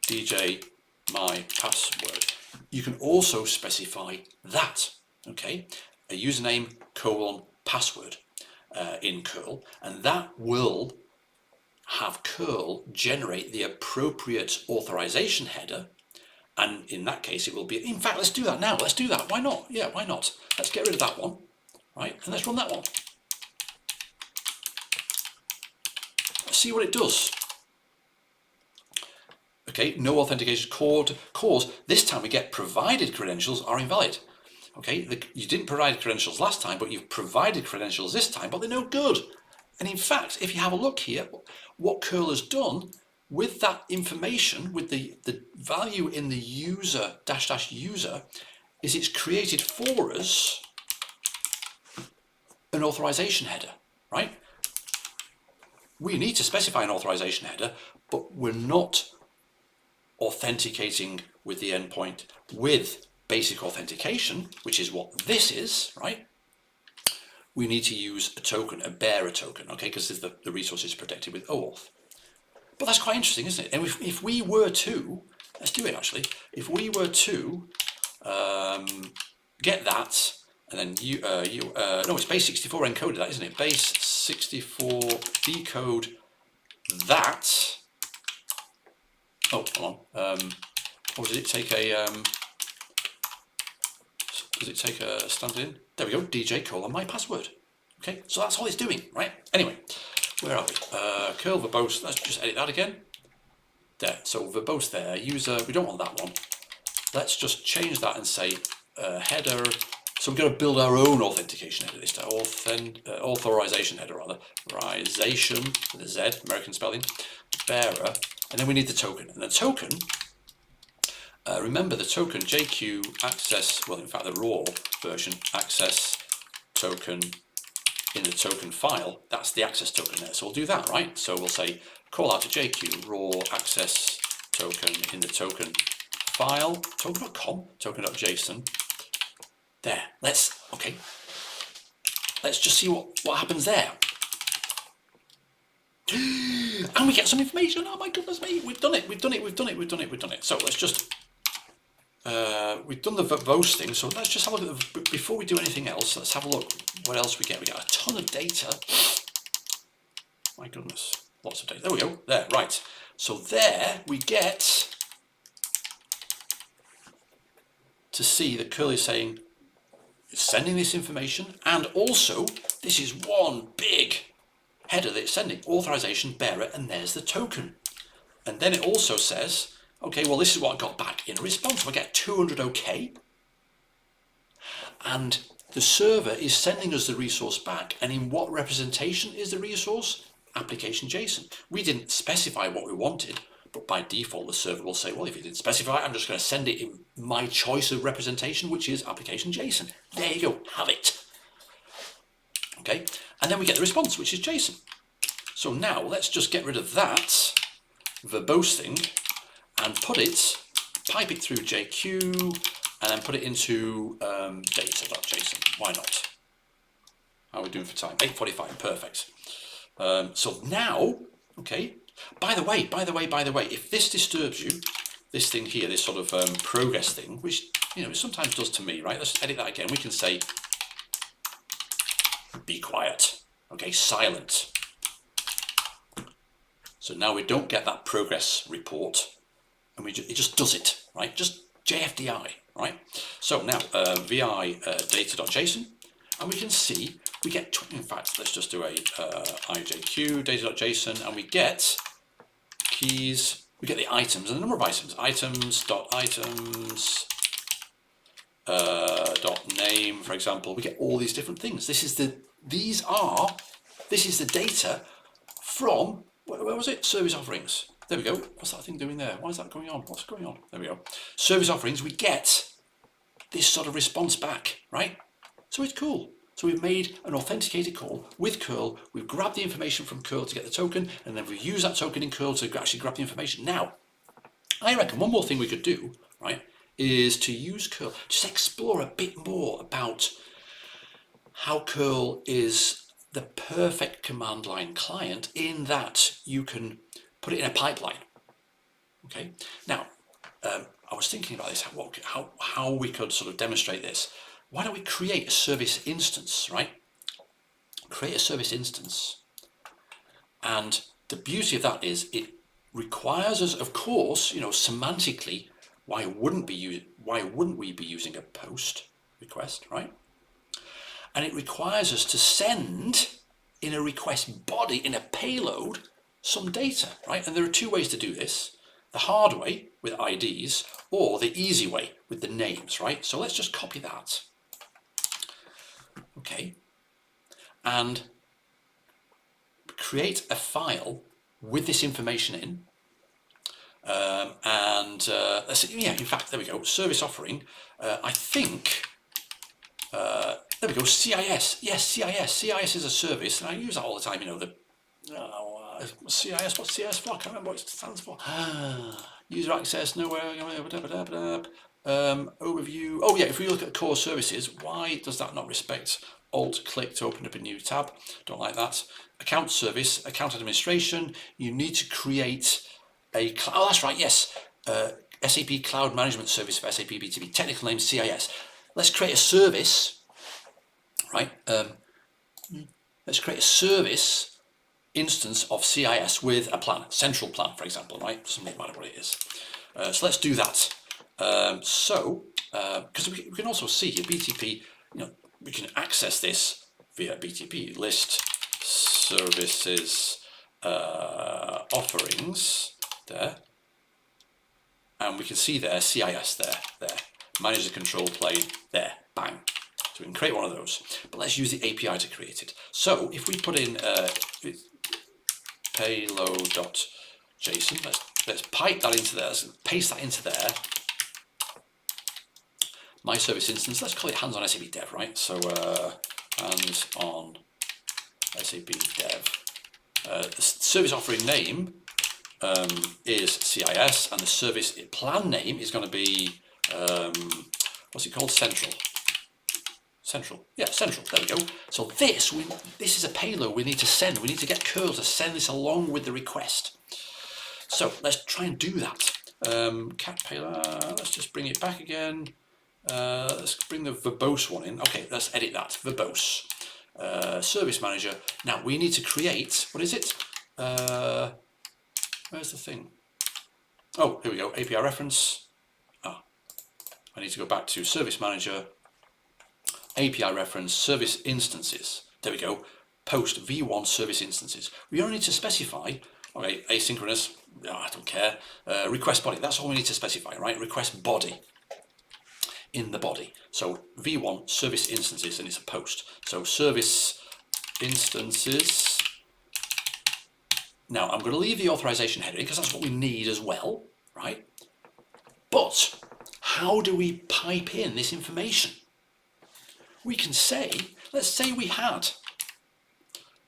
DJ, my password. You can also specify that, okay? A username, password in curl, and that will have curl generate the appropriate authorization header. And in that case, it will be, in fact, let's do that now. Let's do that. Why not? Yeah, why not? Let's get rid of that one, right? And let's run that one. Let's see what it does. Okay, no authentication cause. This time we get provided credentials are invalid. Okay, you didn't provide credentials last time, but you've provided credentials this time, but they're no good. And in fact, if you have a look here, what curl has done with that information, with the value in the user -- user, is it's created for us an authorization header, right? We need to specify an authorization header, but we're not authenticating with the endpoint with basic authentication, which is what this is, right? We need to use a token, a bearer token, okay, because the resource is protected with OAuth. But that's quite interesting, isn't it? And if we were to, let's do it actually, if we were to get that, and then no, it's base 64 encoded that, isn't it? Base 64 decode that. Oh, hold on. Or does it take a standard in? There we go. DJ : my password. Okay, so that's all it's doing, right? Anyway, where are we? Curl verbose. Let's just edit that again. There. So verbose there. User. We don't want that one. Let's just change that and say header. So we're going to build our own authentication header this time. Authorization header rather. Authorization with a Z, American spelling. Bearer. And then we need the token. And the token, remember the token JQ access, well in fact the raw version, access token in the token file, that's the access token there. So we'll do that, right? So we'll say call out to JQ raw access token in the token file, token.com, token.json. There, let's just see what happens there. And we get some information. Oh my goodness me, we've done it. So let's just, we've done the verbose thing. So let's just have a look at before we do anything else, let's have a look what else we get. We get a ton of data. My goodness, lots of data. There we go, there, right. So there we get to see that curl is saying, it's sending this information, and also this is one big header that it's sending, authorization bearer, and there's the token. And then it also says, okay, well, this is what I got back in response. I get 200 OK. And the server is sending us the resource back. And in what representation is the resource? Application JSON. We didn't specify what we wanted, But by default, the server will say, well, if you didn't specify, I'm just going to send it in my choice of representation, which is application JSON. There you go, have it. Okay, and then we get the response, which is JSON. So now let's just get rid of that verbose thing and pipe it through JQ, and then put it into data.json. Why not? How are we doing for time? 8:45, perfect. So now, okay, by the way, if this disturbs you, this thing here, this sort of progress thing, which, you know, it sometimes does to me, right? Let's edit that again. We can say, be quiet, okay, silent. So now we don't get that progress report, and it just does it, right? Just JFDI, right? So now vi data.json, and we can see we get, in fact, let's just do a ijq data.json, and we get keys, we get the items and the number of items, items, dot name, for example. We get all these different things. This is the data from, where was it? Service offerings. There we go. What's that thing doing there? Why is that going on? What's going on? There we go. Service offerings, we get this sort of response back, right? So it's cool. So we've made an authenticated call with curl. We've grabbed the information from curl to get the token, and then we use that token in curl to actually grab the information. Now, I reckon one more thing we could do, right, is to use curl. Just explore a bit more about how curl is the perfect command line client in that you can put it in a pipeline. Okay. Now, I was thinking about this, how we could sort of demonstrate this. Why don't we create a service instance, right? Create a service instance. And the beauty of that is it requires us, of course, you know, semantically, why wouldn't we be using a post request, right? And it requires us to send in a request body, in a payload, some data, right? And there are two ways to do this. The hard way with IDs, or the easy way with the names, right? So let's just copy that. Okay. And create a file with this information in. Let's see, yeah, in fact, there we go. Service offering. I think, there we go, CIS. Yes, CIS. CIS is a service, and I use that all the time, you know, CIS, what's CIS for? I can't remember what it stands for. User access, nowhere, overview. Oh yeah, if we look at core services, why does that not respect Alt-click to open up a new tab? Don't like that. Account service, account administration, you need to create a, oh that's right, yes, SAP Cloud Management Service for SAP BTP, technical name CIS. Let's create a service, right? Let's create a service instance of CIS with a plan, central plan, for example, right? Doesn't matter what it is. So let's do that. Because we can also see here, BTP, you know, we can access this via BTP list services offerings there, and we can see there CIS there, manage the control plane there, bang. So we can create one of those, but let's use the API to create it. So if we put in payload.json, let's pipe that into there, let's paste that into there. My service instance, let's call it hands on SAP Dev, right? So hands on SAP Dev. The service offering name is CIS, and the service plan name is going to be, what's it called? Central. Yeah, central. There we go. So this is a payload we need to send. We need to get curl to send this along with the request. So let's try and do that. Cat payload. Let's just bring it back again. Let's bring the verbose one in. Okay, let's edit that. Verbose. Service Manager. Now we need to create. What is it? Where's the thing? Oh, here we go. API reference. I need to go back to Service Manager. API reference service instances. There we go. Post v1 service instances. We only need to specify, okay, asynchronous, I don't care. Request body, that's all we need to specify, right? Request body in the body. So v1 service instances, and it's a post. So service instances Now I'm going to leave the authorization header because that's what we need as well, right? But how do we pipe in this information? We can say, let's say we had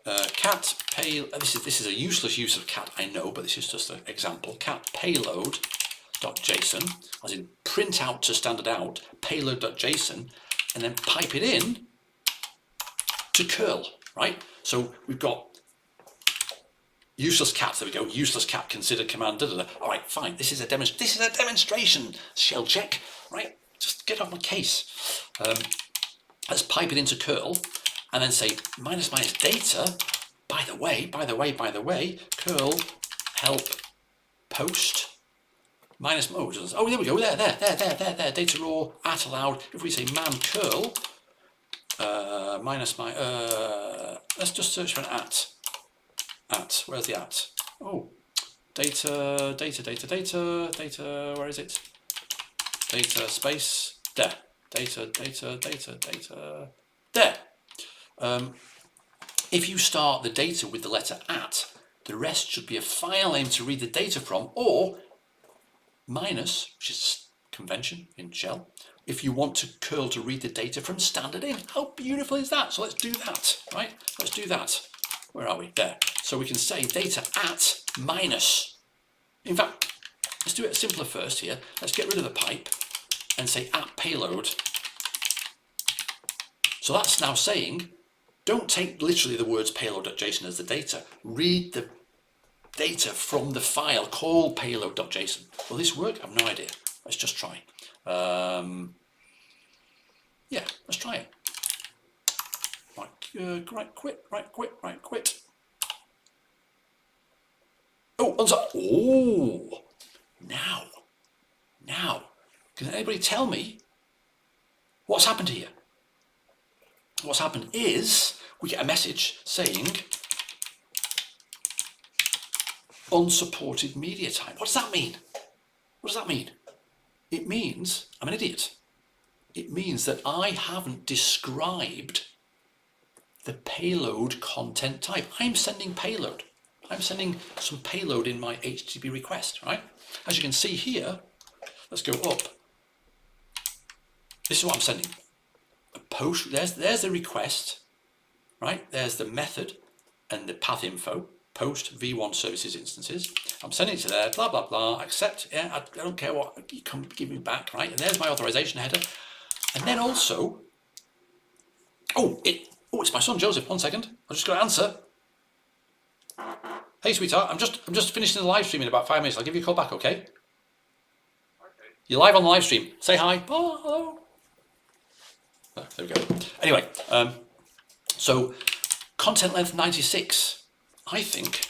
cat pay. This is a useless use of cat, I know, but this is just an example. Cat payload.json, as in print out to standard out payload.json, and then pipe it in to curl, right? So we've got useless cat. There we go. Useless cat considered command. All right, fine. This is a demonstration. Shell check, right? Just get off my case. Let's pipe it into curl, and then say minus data. By the way, curl help post minus modes. Oh, there we go. There. Data raw at allowed. If we say man curl minus let's just search for an at. Where's the at? Oh, data. Where is it? Data space there. Data. There. If you start the data with the letter at, the rest should be a file name to read the data from, or minus, which is convention in shell, if you want to curl to read the data from standard in. How beautiful is that? So let's do that, right? Let's do that. Where are we? There. So we can say data at minus. In fact, let's do it simpler first here. Let's get rid of the pipe and say at payload. So that's now saying, don't take literally the words payload.json as the data. Read the data from the file called payload.json. Will this work? I have no idea. Let's just try. Yeah, let's try it. Right, quit. Oh, now, can anybody tell me what's happened here? What's happened is we get a message saying unsupported media type. What does that mean? It means I'm an idiot. It means that I haven't described the payload content type. I'm sending payload. I'm sending some payload in my HTTP request, right? As you can see here, let's go up. This is what I'm sending. A post, there's the request, right? There's the method and the path info, post v1 services instances. I'm sending it to there, blah, blah, blah, accept, yeah, I don't care what you come give me back, right? And there's my authorization header. And then also, it's my son Joseph. 1 second, I'm just going to answer. Hey, sweetheart, I'm just finishing the live stream in about 5 minutes. I'll give you a call back, okay? Okay. You're live on the live stream. Say hi. Oh, hello. Oh, there we go. Anyway, so content length 96. I think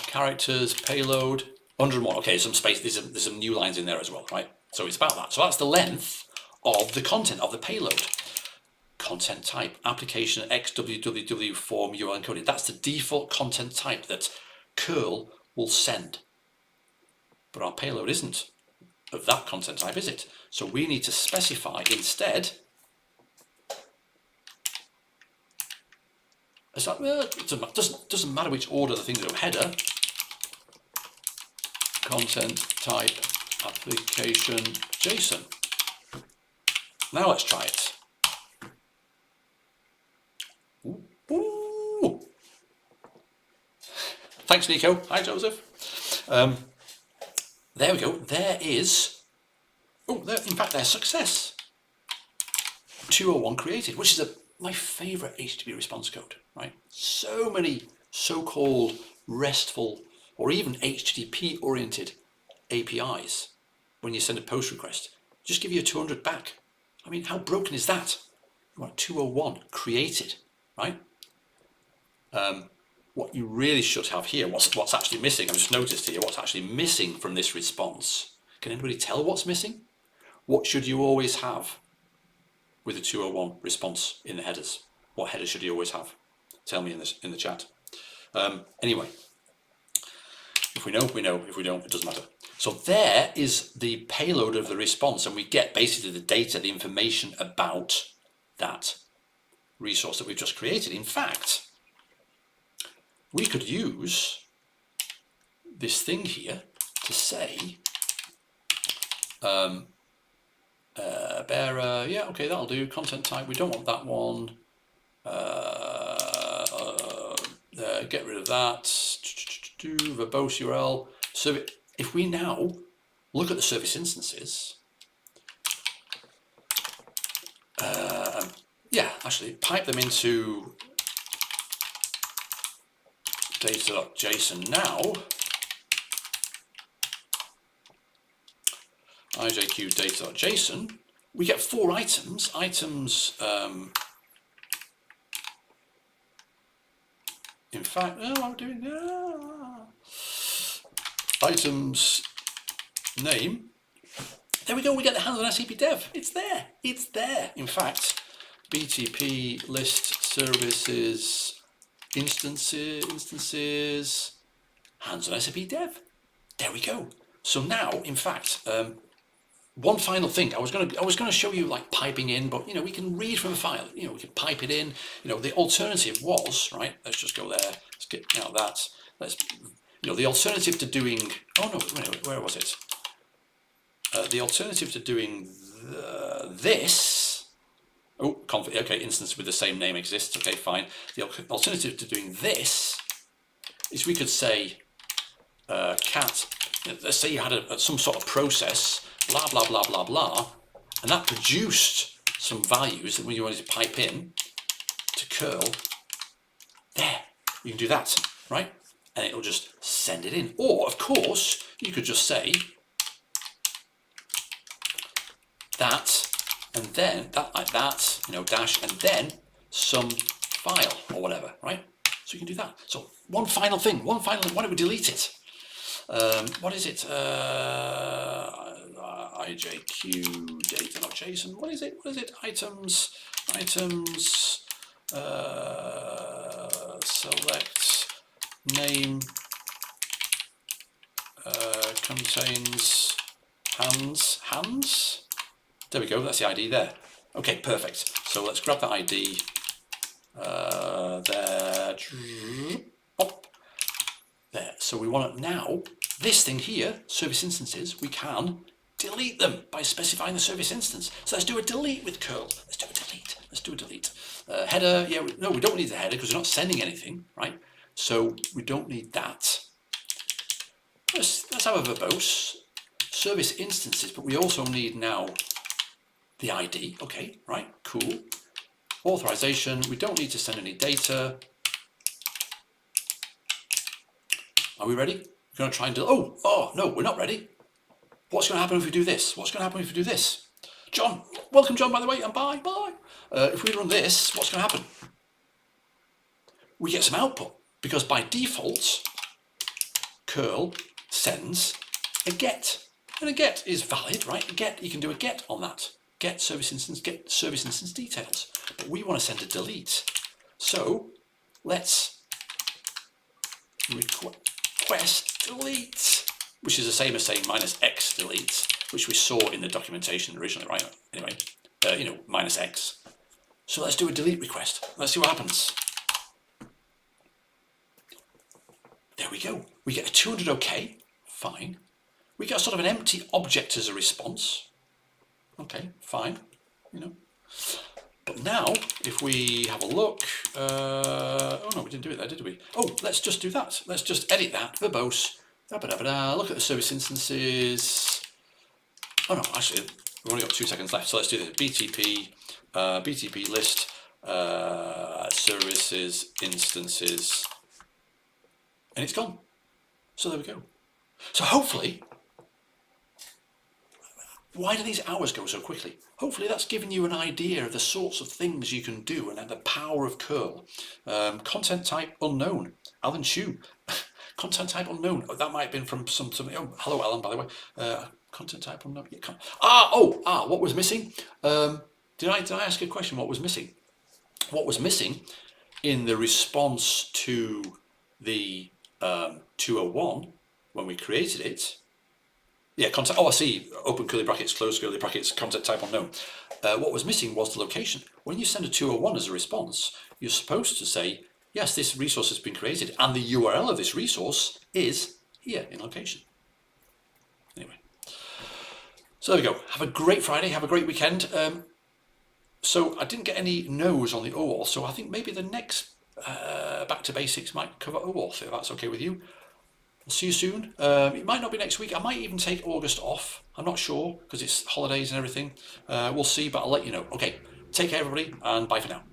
characters, payload, 101. Okay, some space. There's some new lines in there as well, right? So it's about that. So that's the length of the content of the payload. Content type, application x-www-form-urlencoded. That's the default content type that curl will send. But our payload isn't of that content type, is it? So we need to specify instead. It doesn't matter which order the things go. Header, content type, application, JSON. Now let's try it. Ooh. Thanks, Nico. Hi, Joseph. There we go. There is. In fact, there's success. 201 created, which is my favorite HTTP response code, right? So many so-called RESTful or even HTTP-oriented APIs, when you send a post request, just give you a 200 back. I mean, how broken is that? You want 201 created, right? What you really should have here, what's actually missing, I've just noticed here, what's actually missing from this response. Can anybody tell what's missing? What should you always have with a 201 response in the headers? What headers should you always have? Tell me in the chat. Anyway, if we know, we know. If we don't, it doesn't matter. So there is the payload of the response, and we get basically the data, the information about that resource that we've just created. In fact, we could use this thing here to say, bearer, yeah, okay, that'll do. Content type, we don't want that one. Get rid of that. Verbose URL. So if we now look at the service instances, yeah, actually pipe them into data.json now. IJQ data.json. We get 4 items. In fact, I'm doing items name. There we go. We get the hands on SAP Dev. It's there. It's there. In fact, BTP list services instances hands on SAP Dev. There we go. So now, in fact, one final thing. I was going to show you like piping in, but we can read from a file. We can pipe it in. The alternative was, right. Let's just go there. Let's get out that. Let's, the alternative to doing. Oh no, where was it? The alternative to doing this. Oh, okay. Instance with the same name exists. Okay, fine. The alternative to doing this is we could say cat. Let's say you had some sort of process. Blah, blah, blah, blah, blah, and that produced some values that when you wanted to pipe in to curl, there, you can do that, right? And it'll just send it in. Or, of course, you could just say that, and then, that like that, dash, and then some file or whatever, right? So you can do that. So one final thing, why don't we delete it? What is it? IJQ data.json. What is it? Items. Select name. Contains hands. There we go. That's the ID there. Okay, perfect. So let's grab that ID. There. Oh, there. So we want it now. This thing here, service instances, we can delete them by specifying the service instance. So let's do a delete with curl. Let's do a delete. Header, yeah, we don't need the header because we're not sending anything, right? So we don't need that. Let's have a verbose. Service instances, but we also need now the ID. Okay, right, cool. Authorization, we don't need to send any data. Are we ready? We're going to try and do, oh, no, we're not ready. What's going to happen if we do this? John, welcome John, by the way, and bye. If we run this, what's going to happen? We get some output, because by default, curl sends a get. And a get is valid, right? A get, you can do a get on that. Get service instance details. But we want to send a delete. So let's request delete, which is the same as saying -x delete, which we saw in the documentation originally, right? Anyway, -x. So let's do a delete request. Let's see what happens. There we go. We get a 200 OK. Fine. We get sort of an empty object as a response. Okay, fine. But now, if we have a look, oh no, we didn't do it there, did we? Oh, let's just do that. Let's just edit that, verbose. Look at the service instances. Oh no, actually, we've only got 2 seconds left, so let's do this. BTP list, services instances, and it's gone. So there we go. So hopefully, why do these hours go so quickly? Hopefully that's given you an idea of the sorts of things you can do and the power of curl. Content type unknown. Alan Chu. Content type unknown. Oh, that might have been from somebody. Oh, hello Alan, by the way. Content type unknown. Yeah, what was missing? Did I ask a question? What was missing? What was missing in the response to the 201 when we created it? Yeah, content. Oh, I see. Open curly brackets, close curly brackets, content type unknown. What was missing was the location. When you send a 201 as a response, you're supposed to say yes, this resource has been created, and the URL of this resource is here in location. Anyway, so there we go. Have a great Friday. Have a great weekend. So I didn't get any no's on the OAuth, so I think maybe the next Back to Basics might cover OAuth, if that's okay with you. I'll see you soon. It might not be next week. I might even take August off. I'm not sure because it's holidays and everything. We'll see, but I'll let you know. Okay, take care everybody, and bye for now.